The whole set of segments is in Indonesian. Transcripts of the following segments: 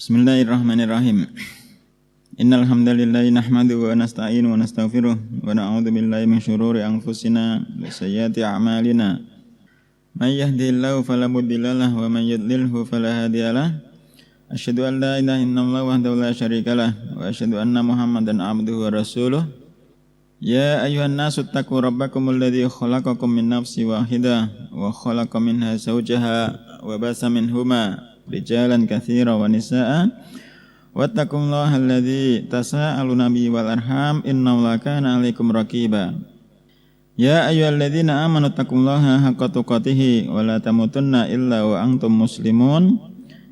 Bismillahirrahmanirrahim. Innal hamdalillah nahmaduhu wa nasta'inu wa nastaghfiruh wa na'udzu billahi min syururi anfusina wa sayyiati a'malina. May yahdihillahu fala mudilla lahu wa may yudlilhu fala hadiyalah. Asyhadu an la ilaha illallah wahdahu la syarikalah wa asyhadu anna Muhammadan abduhu wa rasuluh. Ya ayyuhan nasu taqu rabbakumul ladzi khalaqakum min nafsin wahidah wa khalaqa minha zawjaha wa basa minhuma rijalan katsiran wa nisaa'a wattaqullaha alladzi tasaaluna bihi wal arham innallaha kana 'alaikum raqiba. Ya ayyuhalladzina amanu taqullaha haqqa tuqatih wa la tamutunna illa wa antum muslimun.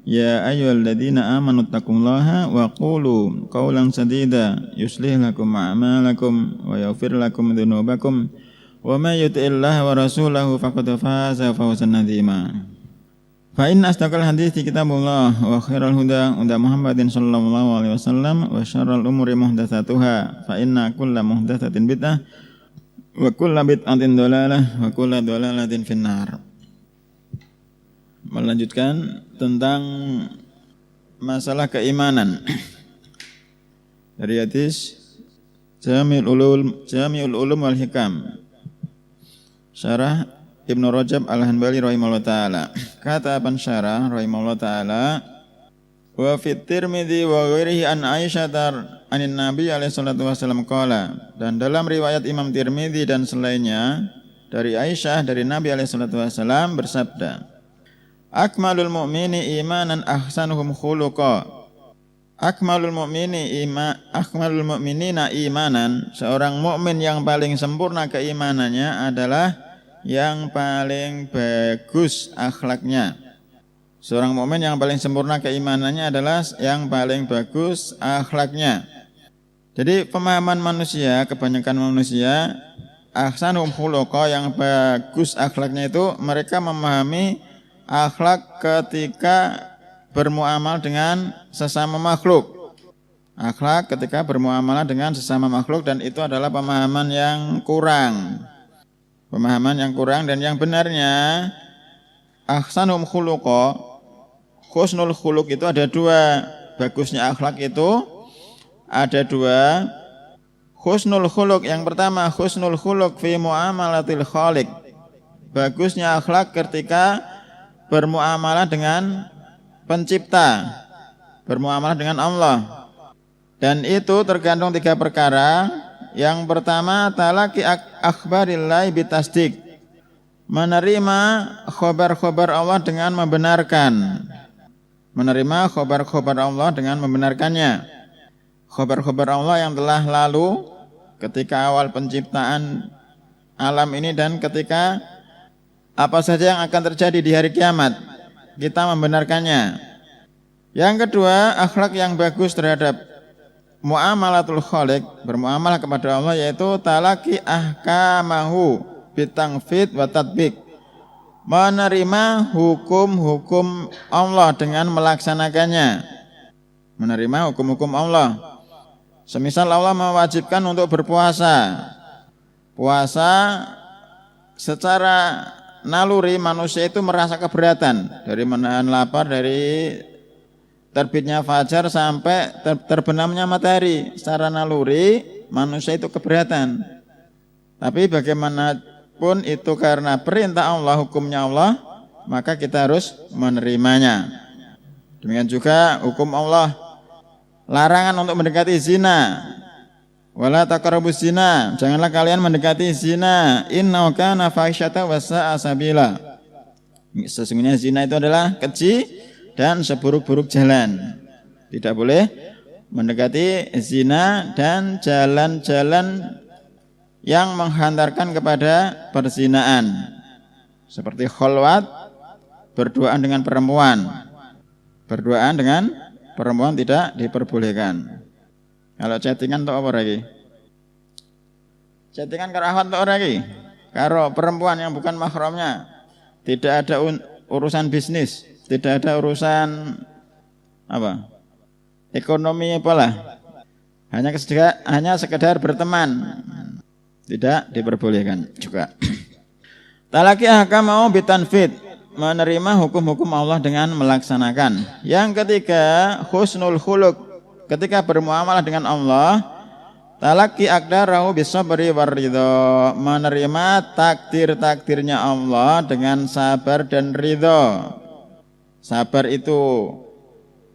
Ya ayyuhalladzina amanu taqullaha wa qulu qawlan sadida yuslih lakum a'malakum wa yaghfir lakum dhunubakum wa may yuti'illaha wa rasulahu faqad faza fawzan 'azima. Fa inna asdaqal hadithi kitabullah wa khairal huda Muhammadin sallallahu alaihi wasallam wa syarral umuri muhdatsatuha fa inna kulla muhdatsatin bid'ah wa kulla bid'atin dhalalah wa kulla dhalalatin finnar. Melanjutkan tentang masalah keimanan dari hadis Jami'ul Ulum wal Hikam syarah Ibnu Rajab Al-Hanbali rahimahullah ta'ala. Kata pensyarah rahimahullah ta'ala, wa fit Tirmidzi wa ghairihi an Aisyah anin Nabi alaihi salatu wasallam qala. Dan dalam riwayat Imam Tirmidzi dan selainnya dari Aisyah dari Nabi alaihi salatu wasallam bersabda, akmalul mu'mini imanan ahsanuhum khuluqa. Akmalul mu'minina imanan, seorang mukmin yang paling sempurna keimanannya adalah yang paling bagus akhlaknya. Seorang mukmin yang paling sempurna keimanannya adalah yang paling bagus akhlaknya. Jadi pemahaman manusia, kebanyakan manusia ahsanuhum khuluqa, yang bagus akhlaknya itu mereka memahami akhlak ketika bermuamal dengan sesama makhluk. Akhlak ketika bermuamalah dengan sesama makhluk, dan itu adalah pemahaman yang kurang. Pemahaman yang kurang, dan yang benarnya ahsanum khuluqa, husnul khuluq itu ada dua. Bagusnya akhlak itu ada dua. Husnul khuluq yang pertama, husnul khuluq fi muamalatil khaliq. Bagusnya akhlak ketika bermuamalah dengan pencipta, bermuamalah dengan Allah. Dan itu tergantung tiga perkara. Yang pertama, talaqi akhbarillahi bitasdiq, menerima khabar-khabar Allah dengan membenarkan. Menerima khabar-khabar Allah dengan membenarkannya. Khabar-khabar Allah yang telah lalu ketika awal penciptaan alam ini dan ketika apa saja yang akan terjadi di hari kiamat, kita membenarkannya. Yang kedua, akhlak yang bagus terhadap muamalatul khaliq, bermuamalah kepada Allah, yaitu talaqi ahkamahu bitangfid wa tatbiq, menerima hukum-hukum Allah dengan melaksanakannya. Menerima hukum-hukum Allah. Semisal Allah mewajibkan untuk berpuasa. Puasa secara naluri manusia itu merasa keberatan, dari menahan lapar, dari terbitnya fajar sampai terbenamnya matahari. Secara naluri manusia itu keberatan. Tapi bagaimanapun itu karena perintah Allah, hukumnya Allah, maka kita harus menerimanya. Demikian juga hukum Allah, larangan untuk mendekati zina. Wala taqrabuz zina, janganlah kalian mendekati zina. Innahu kana fahisyatan wa sa'a sabila. Sesungguhnya zina itu adalah keji dan seburuk-buruk jalan. Tidak boleh mendekati zina dan jalan-jalan yang menghantarkan kepada perzinaan, seperti khalwat, berduaan dengan perempuan. Berduaan dengan perempuan tidak diperbolehkan. Kalau chattingan untuk apa lagi? Chattingan karo akhwat untuk apa lagi? Karo perempuan yang bukan mahramnya. Tidak ada urusan bisnis, tidak ada urusan apa? Ekonomi apalah. Hanya sekedar berteman. Tidak diperbolehkan juga. Talaqi ahkam mau bitanfid, menerima hukum-hukum Allah dengan melaksanakan. Yang ketiga, husnul khuluq. Ketika bermuamalah dengan Allah, talaqi aqdarahu bisabri waridho, menerima takdir-takdirnya Allah dengan sabar dan ridho. Sabar itu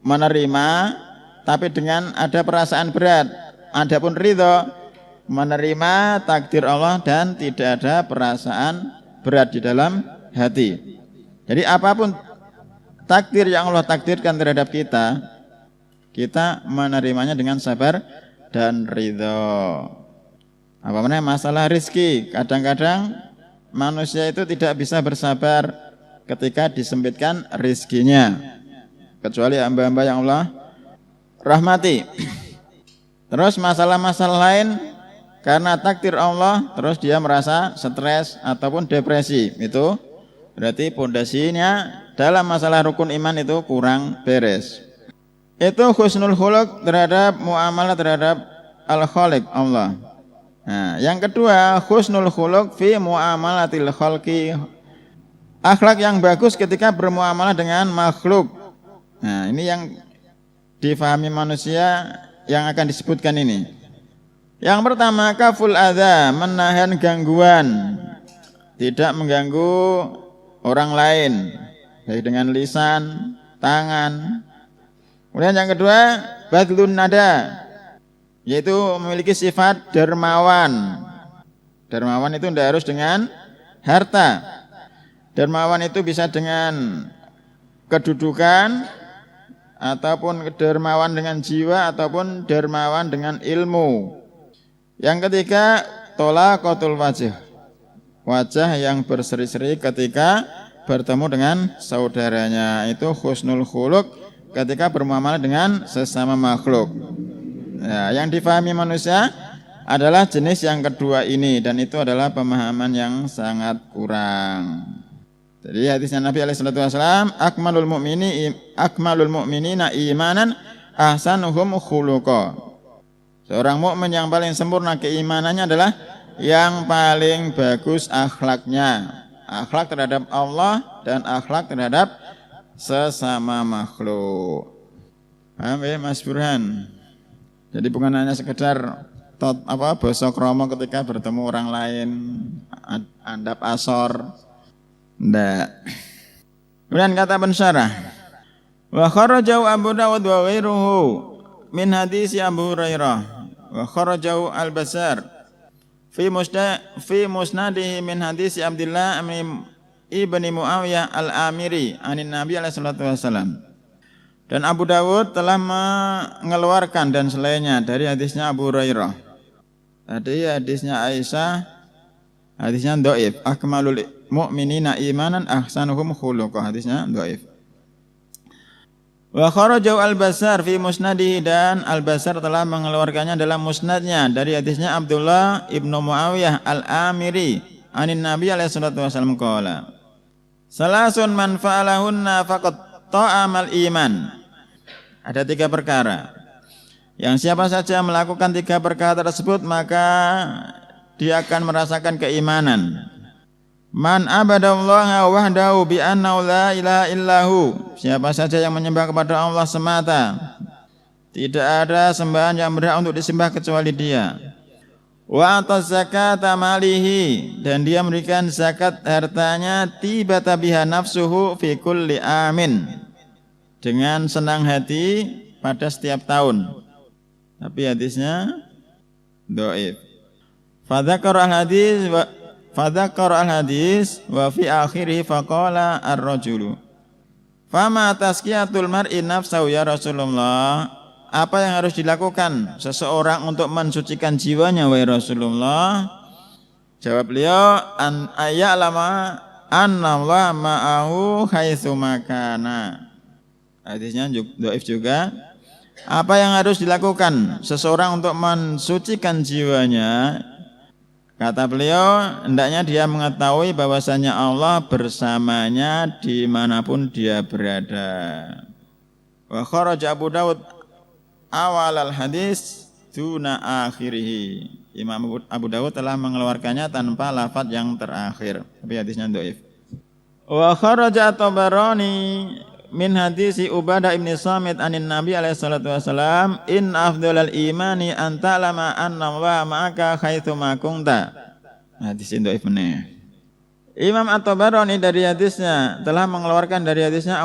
menerima tapi dengan ada perasaan berat. Adapun ridho, menerima takdir Allah dan tidak ada perasaan berat di dalam hati. Jadi apapun takdir yang Allah takdirkan terhadap kita, kita menerimanya dengan sabar dan ridho. Apa namanya masalah rizki? Kadang-kadang manusia itu tidak bisa bersabar ketika disempitkan rizkinya, kecuali hamba-hamba yang Allah rahmati. Terus masalah-masalah lain karena takdir Allah, terus dia merasa stres ataupun depresi. Itu berarti pondasinya dalam masalah rukun iman itu kurang beres. Itu husnul khuluq terhadap muamalah terhadap al-khaliq Allah. Nah, yang kedua, husnul khuluq fi muamalatil khalqi. Akhlak yang bagus ketika bermuamalah dengan makhluk. Nah, ini yang difahami manusia yang akan disebutkan ini. Yang pertama, kaful adza, menahan gangguan, tidak mengganggu orang lain, baik dengan lisan, tangan. Kemudian yang kedua, badlun nada, yaitu memiliki sifat dermawan. Dermawan itu tidak harus dengan harta. Dermawan itu bisa dengan kedudukan, ataupun dermawan dengan jiwa, ataupun dermawan dengan ilmu. Yang ketiga, tolaqatul wajh, wajah yang berseri-seri ketika bertemu dengan saudaranya. Itu husnul khuluq ketika bermuamalah dengan sesama makhluk. Nah, yang difahami manusia adalah jenis yang kedua ini, dan itu adalah pemahaman yang sangat kurang. Jadi hadisnya Nabi SAW, akmalul mu'minina imanan ahsanuhum khuluqa. Seorang mukmin yang paling sempurna keimanannya adalah yang paling bagus akhlaknya. Akhlak terhadap Allah dan akhlak terhadap sesama makhluk. Paham ya Mas Burhan? Jadi bukan hanya sekedar basa krama ketika bertemu orang lain, andap asor. Ndak. Kemudian kata pensyarah, wa kharajahu Abu Dawud wa ghairuhu min hadis Abu Hurairah wa kharajahu Al-Bazzar fi musnadihi min hadis Abdullah ibni Muawiyah Al-Amiri anin Nabi alaihi salatu wasallam. Dan Abu Dawud telah mengeluarkan dan selainnya dari hadisnya Abu Hurairah. Tadi hadisnya Aisyah, hadisnya dhaif. Akmalul mu'minina imanan ahsanuhum khuluqa, hadisnya dhaif. Wa kharajahu Al-Bazzar fi musnadihi, dan Al-Bazzar telah mengeluarkannya dalam musnadnya dari hadisnya Abdullah ibnu Muawiyah Al-Amiri anin Nabi alaihi salatu wasallam qala, salasun man fa'alahunna faqad ta'amal iman. Ada 3 perkara yang siapa saja melakukan 3 perkara tersebut maka dia akan merasakan keimanan. Man abadallaha wahdahu bi annahu la ilaha illahu, siapa saja yang menyembah kepada Allah semata, tidak ada sembahan yang berhak untuk disembah kecuali Dia. Wa ataz zakata malihi, dan dia memberikan zakat hartanya, tibata biha nafsuhu fi kulli amin, dengan senang hati pada setiap tahun. Tapi hadisnya dhaif. Fadzakara al-hadis wa fi akhirih faqala ar-rajulu fama tazkiyatul mar'i nafsahu ya Rasulullah, apa yang harus dilakukan seseorang untuk mensucikan jiwanya wahai Rasulullah? Jawab beliau, an ayya'lama annallaha ma'ahu haitsu makana. Hadisnya dhaif juga. Apa yang harus dilakukan seseorang untuk mensucikan jiwanya? Kata beliau, hendaknya dia mengetahui bahwasanya Allah bersamanya dimanapun dia berada. Wa kharaja Abu Dawud awal al-hadis duna akhirih. Imam Abu Dawud telah mengeluarkannya tanpa lafaz yang terakhir. Tapi hadisnya dhaif. Wa kharaja at-Tabarani min hadisi Ubadah ibn Samit anin Nabi alaihi salatu wasalam in afdhalal imani an ta'lama anna Allah ma'aka haitsu ma kunta. Hadis ini dhaif benar. Imam At-Tabarani dari hadisnya telah mengeluarkan dari hadisnya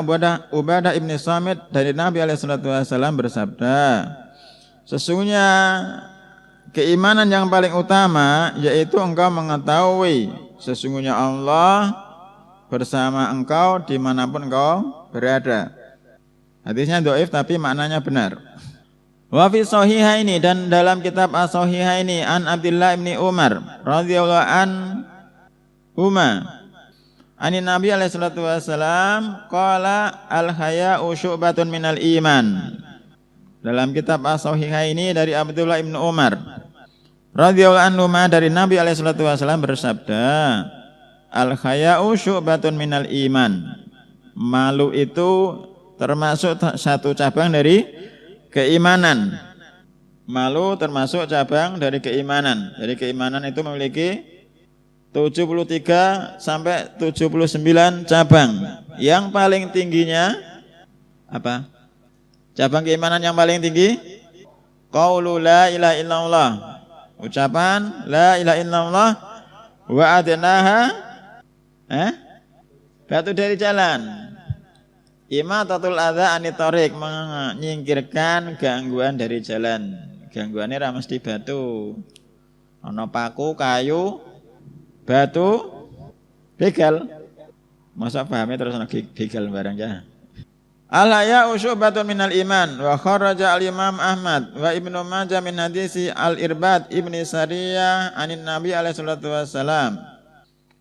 Ubadah ibn Samit dari Nabi alaihi salatu wasalam bersabda, sesungguhnya keimanan yang paling utama yaitu engkau mengetahui sesungguhnya Allah bersama engkau dimanapun engkau berada. Hadisnya dhaif tapi maknanya benar. Wa fi sahihaini, dan dalam kitab as-sahihaini an Abdullah ibn Umar radhiyallahu anhuma anin Nabi alaihi salatu wasalam qala al-haya'u syu'batun minal iman. Dalam kitab as-sahihaini dari Abdullah ibn Umar radhiyallahu anhuma dari Nabi alaihi salatu wasalam bersabda, al-haya'u syu'batun minal iman. Malu itu termasuk satu cabang dari keimanan. Malu termasuk cabang dari keimanan. Jadi keimanan itu memiliki 73 sampai 79 cabang. Yang paling tingginya apa? Cabang keimanan yang paling tinggi qaulu la ilaha illallah. Ucapan la ilaha illallah wa adnaha batu dari jalan. Imatatul adza anit thariq, menyingkirkan gangguan dari jalan. Gangguannya ra mesti batu. Ana paku, kayu, batu, begal. Masa pahami terus ana begal barang ya. Al-haya'u syu'batun minal iman. Wa kharaja al-Imam Ahmad wa Ibnu Majah min hadisi Al-Irbad ibni Sariyah anin Nabi alaihi salatu wassalam.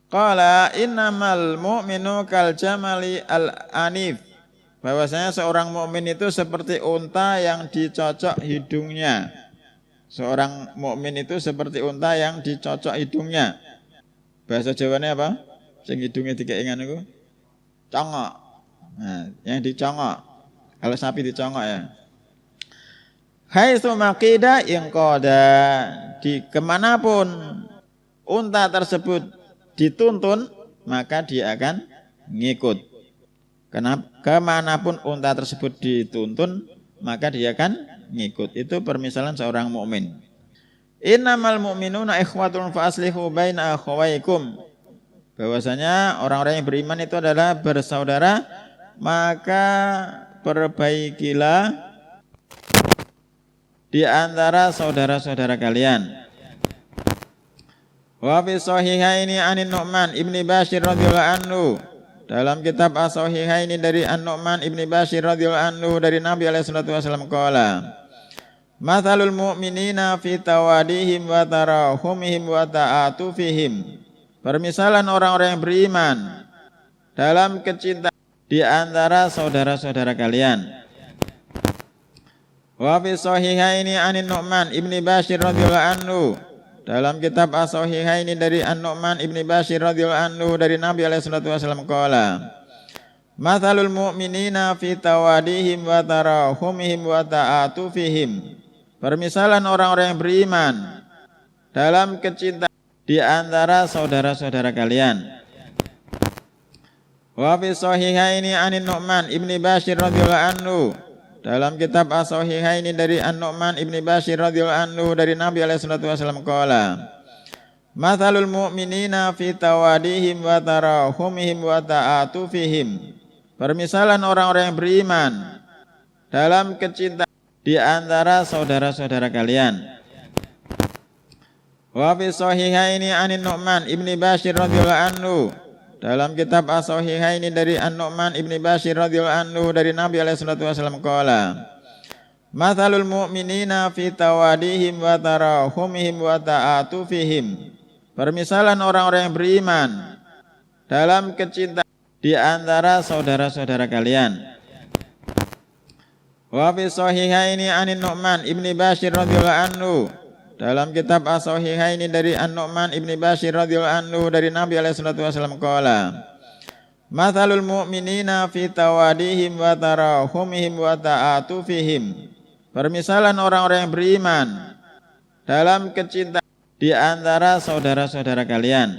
Qala innamal mu'minu kal jamali al-anif. Bahwasanya seorang mukmin itu seperti unta yang dicocok hidungnya. Seorang mukmin itu seperti unta yang dicocok hidungnya. Bahasa Jawanya apa? Sing hidungnya dikeingan itu congok. Nah, yang dicongok. Kalau sapi dicongok ya. Haitsu maqida yang qada, di kemanapun unta tersebut dituntun maka dia akan ngikut. Kemanapun unta tersebut dituntun maka dia akan ngikut. Itu permisalan seorang mukmin. Innamal mu'minuna ikhwatun fa aslihu baina akhawaykum. Bahwasanya orang-orang yang beriman itu adalah bersaudara, maka perbaikilah di antara saudara-saudara kalian. Wa fi sahihaini anin Nu'man ibni Bashir radhiyallahu anhu. Dalam kitab as-sahihaini dari An-Nu'man ibni Bashir radhiyallahu anhu dari Nabi alaihi salatu wasallam qala, mathalul mu'minina fi tawadihim wa tarahumihim wa ta'atufihim. Permisalan orang-orang yang beriman dalam kecintaan di antara saudara-saudara kalian. Wa fi sahihaini anin Nu'man ibni Bashir radhiyallahu anhu. Dalam kitab as-sahihaini dari An-Nu'man ibni Bashir radhiyallahu anhu dari Nabi alaihi salatu wasallam qala, mathalul mu'minina fi tawadihim wa tarahumihim wa ta'atufihim. Permisalan orang-orang yang beriman dalam kecintaan di antara saudara-saudara kalian. Wa fi sahihaini anin Nu'man ibni Bashir radhiyallahu anhu. Dalam kitab as-sahihaini dari An-Nu'man ibni Bashir radhiyallahu anhu dari Nabi alaihi salatu wasallam qala, mathalul mu'minina fi tawadihim wa tarahumihim wa ta'atufihim. Permisalan orang-orang yang beriman dalam kecintaan di antara saudara-saudara kalian. Wa fi sahihaini anin Nu'man ibni Bashir radhiyallahu anhu. Dalam kitab as-sahihaini dari An-Nu'man ibni Bashir radhiyallahu anhu dari Nabi alaihi salatu wasallam qala, mathalul mu'minina fi tawadihim wa tarahumihim wa ta'atufihim. Permisalan orang-orang yang beriman dalam kecintaan di antara saudara-saudara kalian. Wa fi sahihaini anin Nu'man ibni Bashir radhiyallahu anhu. Dalam kitab as-sahihaini dari An-Nu'man ibni Bashir radhiyallahu anhu dari Nabi alaihi salatu wasallam qala, mathalul mu'minina fi tawadihim wa tarahumihim wa ta'atufihim. Permisalan orang-orang yang beriman dalam kecintaan di antara saudara-saudara kalian.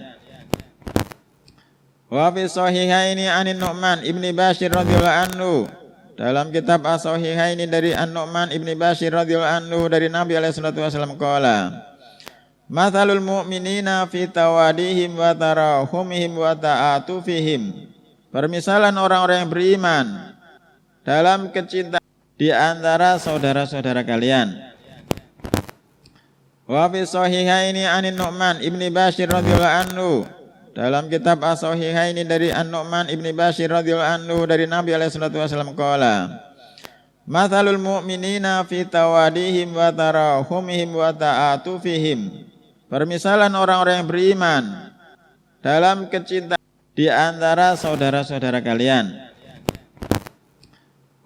Wa fi sahihaini anin Nu'man ibni Bashir radhiyallahu anhu, dalam kitab As-Sahihaini dari An-Nu'man ibni Bashir radhiyallahu anhu dari Nabi alaihi salatu wasallam qala, mathalul mu'minina fi tawadihim wa tarahumihim wa ta'atufihim, permisalan orang-orang yang beriman dalam kecintaan di antara saudara-saudara kalian. Wa fi sahihaini anin Nu'man ibni Bashir radhiyallahu anhu, dalam kitab As-Sahihaini dari An-Nu'man ibni Bashir radhiyallahu anhu dari Nabi alaihi salatu wasallam qala, mathalul mu'minina fi tawadihim wa tarahumihim wa ta'atufihim, permisalan orang-orang yang beriman dalam kecintaan di antara saudara-saudara kalian.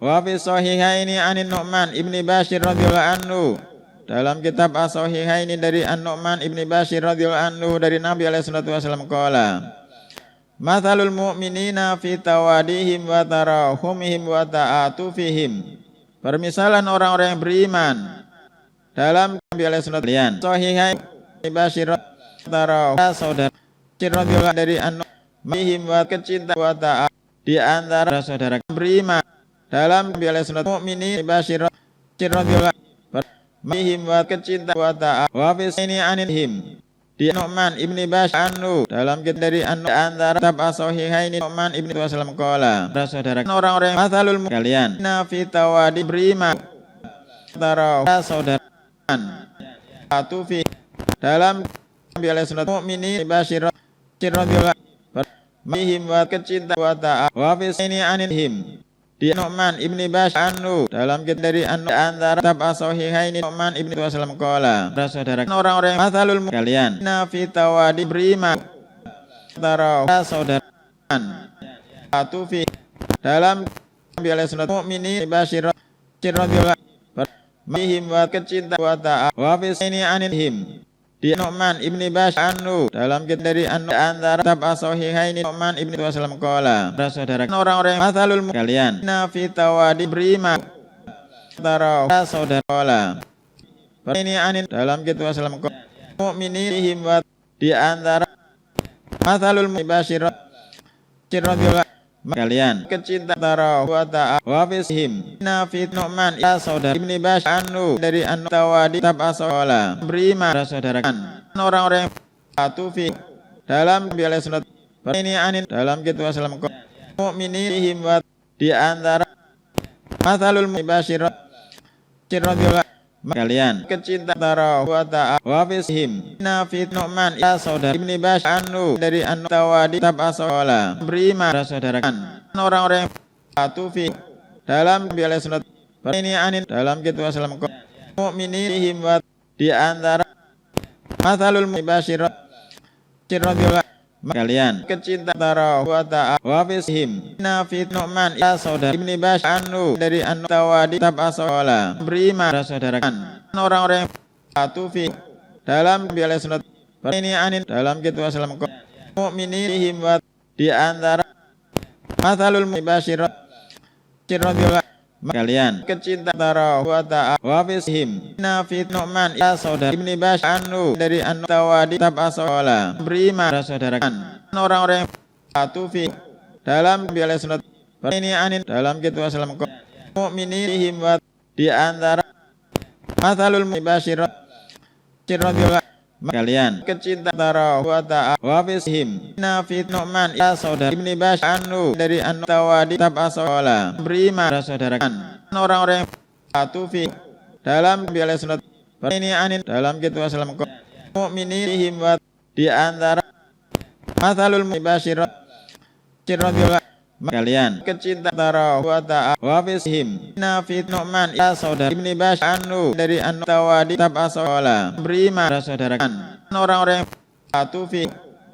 Wa fi sahihaini anin Nu'man ibni Bashir radhiyallahu anhu, dalam kitab As-Sahihaini dari An-Nu'man ibni Bashir radhiyallahu anhu dari Nabi alaihi salatu wasallam qala, mathalul mu'minina fi tawadihim wa tarahumihim wa ta'atufihim, permisalan orang-orang yang beriman dalam Nabi alaihi salatu wasallam. Sahihaini Bashir saudara radhiyallahu dari An-Nu'man wa kecintaan wa ta'at di antara saudara beriman dalam Nabi alaihi salatu mu'minin Bashir radhiyallahu mihim wa kecintaan wa ta'at wa fi ini anihim di Nu'man ibni Bashir anhu, dalam kitab dari antara kitab As-Sahihaini Nu'man ibni Wasallam qala, saudara orang-orang mathalul kalian na fi tawadi beriman tarah saudara atufi dalam Nabi alaihi salatu mu'minin Bashir radhiyallahu mihim wa kecintaan wa ta'at wa fi ini anihim di Nu'man ibni Bashir anhu, dalam kitab dari antara kitab As-Sahihaini Nu'man ibni Wasallam qala, saudara orang-orang mathalul kalian na fi tawadi beriman tarah saudara atufi dalam Nabi alaihi salatu mu'minin Bashir radhiyallahu mihim wa kecintaan wa ta'at wa fi ini anihim di Nu'man ibni Bashir anhu, dalam kitab dari antara kitab As-Sahihaini Nu'man ibni Wasallam qala, saudara orang-orang mathalul kalian na fi tawadi beriman tarah saudara ini anin, dalam kitab Wasallam mu'minihim wa di antara mathalul Bashir radhiyallahu kalian kecintaan tarah wa ta'at wa fihim na fi Nu'man saudara ibni Bashir anhu dari an-tawadi kitab as-salah beriman saudara orang-orang yang atufi dalam biala sunat ini anin dalam kitab Wasallam mu'minihim wa di antara mathalul Bashir radhiyallahu kalian kecintaan tarah wa ta'at wa fihim na fi Nu'man saudara ibni Bashir anhu dari an-tawadi kitab as-salah beriman saudara orang-orang yang atufi dalam biala sunat ini anin dalam kitab Wasallam mu'minihim wa di antara mathalul Bashir radhiyallahu kalian kecintaan tarah wa ta'at wa fihim na fi Nu'man saudara ibni Bashir anhu dari an-tawadi kitab as-salah beriman saudara orang-orang yang atufi dalam biala sunat ini anin dalam kitab Wasallam mu'minihim wa di antara mathalul Bashir radhiyallahu kalian kecintaan tarah wa ta'at wa fihim na fi Nu'man saudara ibni Bashir anhu dari an-tawadi kitab as-salah beriman saudara orang-orang yang atufi dalam biala sunat ini anin dalam kitab Wasallam mu'minihim wa di antara mathalul Bashir radhiyallahu kalian kecintaan tarah wa ta'at wa fihim na fi Nu'man saudara ibni Bashir anhu dari an-tawadi kitab as-salah beriman saudara orang-orang yang atufi dalam biala sunat ini anin dalam kitab Wasallam mu'minihim wa di antara mathalul Bashir radhiyallahu kalian kecintaan tarah wa ta'at wa fihim na fi Nu'man saudara ibni Bashir anhu dari an-tawadi kitab as-salah beriman saudara orang-orang yang atufi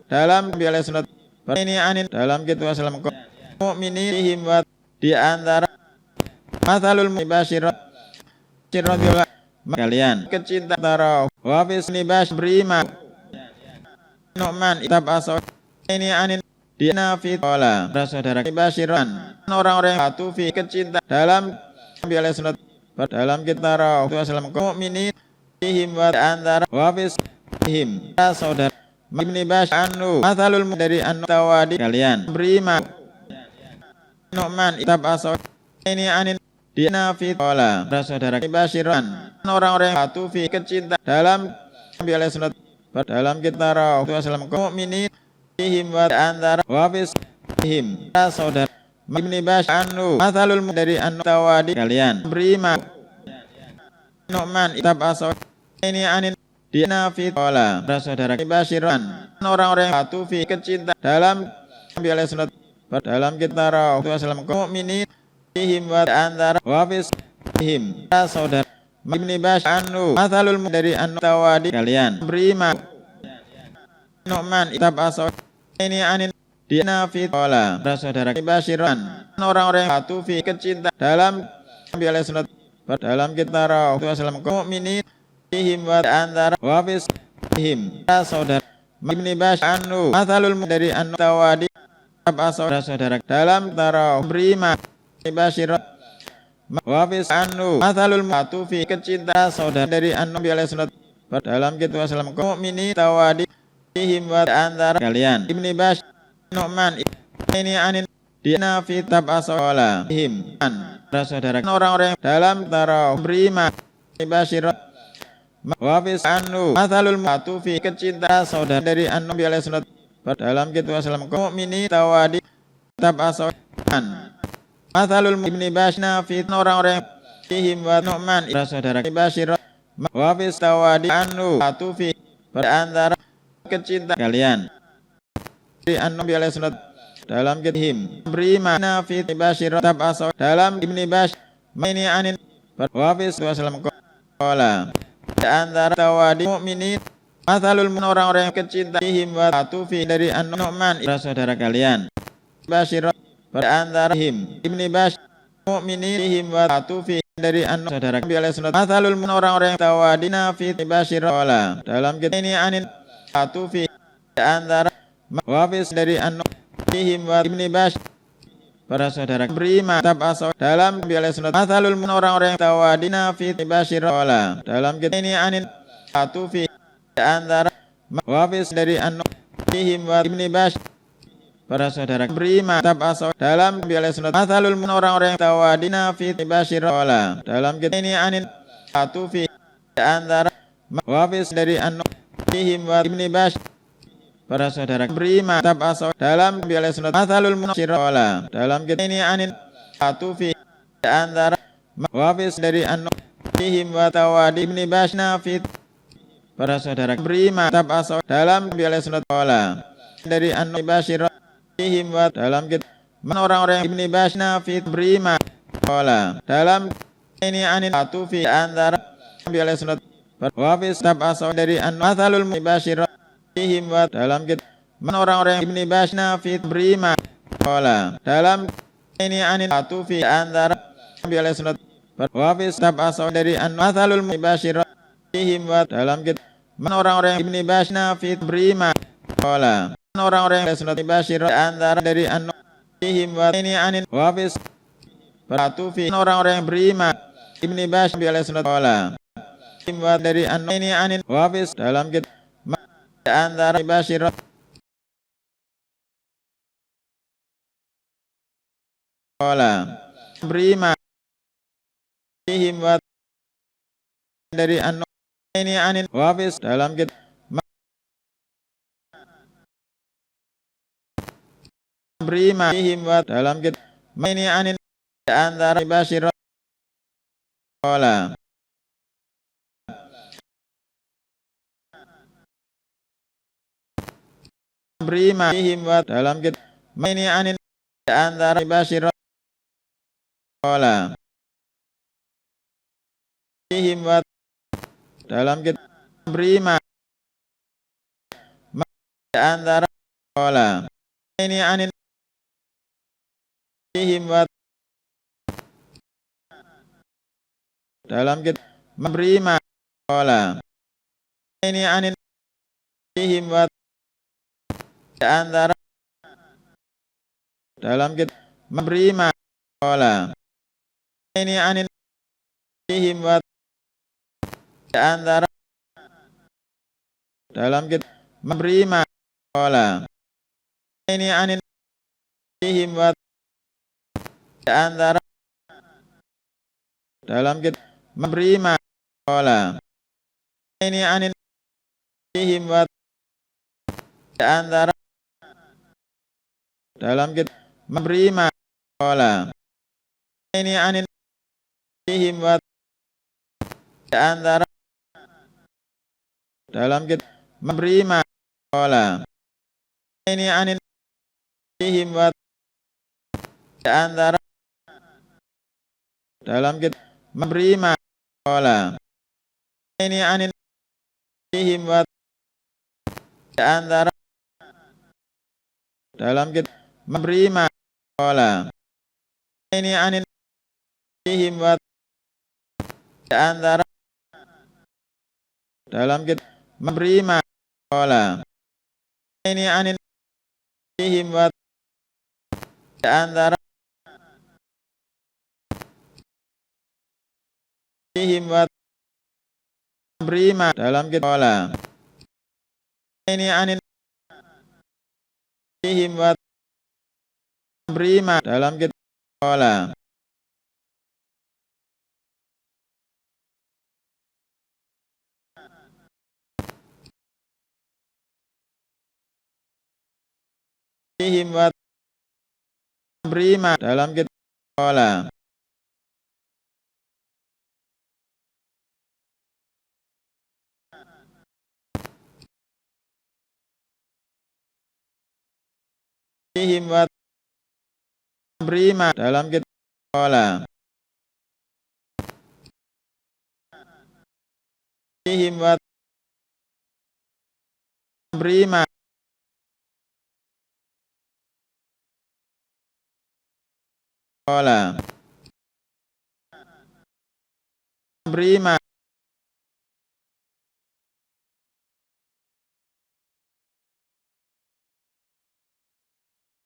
dalam biala sunat ini anin dalam kitab Wasallam mu'minihim wa di antara mathalul Bashir radhiyallahu kalian kecintaan tarah wa fihim Bashir beriman Nu'man kitab as-salah ini anin di nafi olah saudara Bashiran orang-orang yang atufi kecintaan dalam biala sunat dalam kitab Wasallam mu'minihim wa antara wa fihim saudara Ibni Bash anu masalul dari anu tawadi kalian beri Nu'man itab aso ini anin dina fitola saudara Bashiran orang-orang yang patuh fi kecinta dalam biala sunat dalam kita roh wasallam mukminin fihim wa antara wafis fihim saudara Ibni Bash anu masalul dari anu tawadi kalian beri Nu'man itab aso ini anin dina fitola saudara Bashiran orang-orang yang patuh fi kecinta dalam biala sunat dalam kita roh wasallam mukminin fihim wa antara wafis fihim saudara Ibni Bash anu masalul dari anu tawadi kalian beri Nu'man itab aso ini anin dina fitola saudara Bashiran orang-orang yang patuh fi kecinta dalam biala sunat dalam kita roh wasallam mukminin fihim wa antara wafis fihim saudara Ibni Bash anu masalul dari anu tawadi saudara dalam taruh beri Bashiran wafis anu masalul matu fi kecinta saudara dari anu biala sunat dalam kita wasallam mukminin tawadi fihim wa antara kalian Ibni Bash Nu'man ini anin dina fitab asola fihim saudara orang-orang dalam taruh beri Bashiran wafis anu masalul matu fi kecinta saudara dari anu biala sunat dalam kita wasallam mukminin tawadi tab asolan masalul Ibni Bashna fit orang-orang fihim wa Nu'man saudara Bashiran wafis tawadi anu patuh fi berantara kecinta kalian di anu biala sunat dalam kitahim beri fit Bashiran tab asolan dalam Ibni Bash ini anin wafis wasallam kola antara tawadi mukminin masalul orang-orang yang kecinta fihim wa tufi dari Nu'man saudara kalian Bashiran berantara him Ibni Bash mukminin fihim wa tufi dari saudara biala sunat masalul orang-orang yang tawadina fi Bashiran dalam kita ini anin tufi antara wafis dari fihim wa Ibni Bash para saudara beri tab aso dalam biala sunat masalul orang-orang yang tawadina fi Bashiran dalam kita ini anin tufi antara wafis dari fihim wa Ibni Bash para saudara beri tab aso dalam biala sunat masalul orang-orang yang tawadina fi Bashiran dalam kita ini anin tufi antara wafis dari fihim wa Ibni Bash para saudara beri tab aso dalam biala sunat masalul Bashiran dalam kita ini anin tufi antara wafis dari fihim wa tawadi Ibni Bash fi para saudara beri tab aso dalam biala sunat dari Bashiran fihim wa dalam kita orang-orang Ibni Bash fi beri dalam ini anin tufi antara biala sunat wafis tab aso dari masalul Bashiran fihim wa dalam kita orang-orang Ibni Bash fi beri dalam ini anin tufi antara biala sunat wafis tab aso dari masalul Bashiran fihim wa dalam kita orang-orang Ibni Bash fi beri orang-orang yang sunat Bashiran antara dari fihim wa ini anin wafis tufi orang-orang yang beri Ibni Bash biala sunat fihim wa dari ini anin wafis dalam kita antara Bashiran beri fihim wa dari ini anin wafis dalam kita beri fihim wa dalam kita ini anin antara Bashiran beri fihim wa dalam kita ini anin antara Bashiran fihim wa dalam kita beri antara ini anin fihim wa dalam kita beri ini anin fihim wa antara dalam kita beri ini anin fihim wa antara dalam kita memberi makola ini anil him wa di antara dalam kita memberi makola ini anil him wa di antara dalam kita memberi makola ini anil him wa di antara dalam kita memberi makola ini anil him wa di antara dalam kita memberi makola ini anil him wa di antara dalam kita memberi makola ini anil him wa di antara dalam kita memberi makola ini anil him wa di antara him wa memberi dalam kita ini anil him wa memberi dalam kita him wa memberi dalam kita him wa memberi dalam kita him wa memberi memberi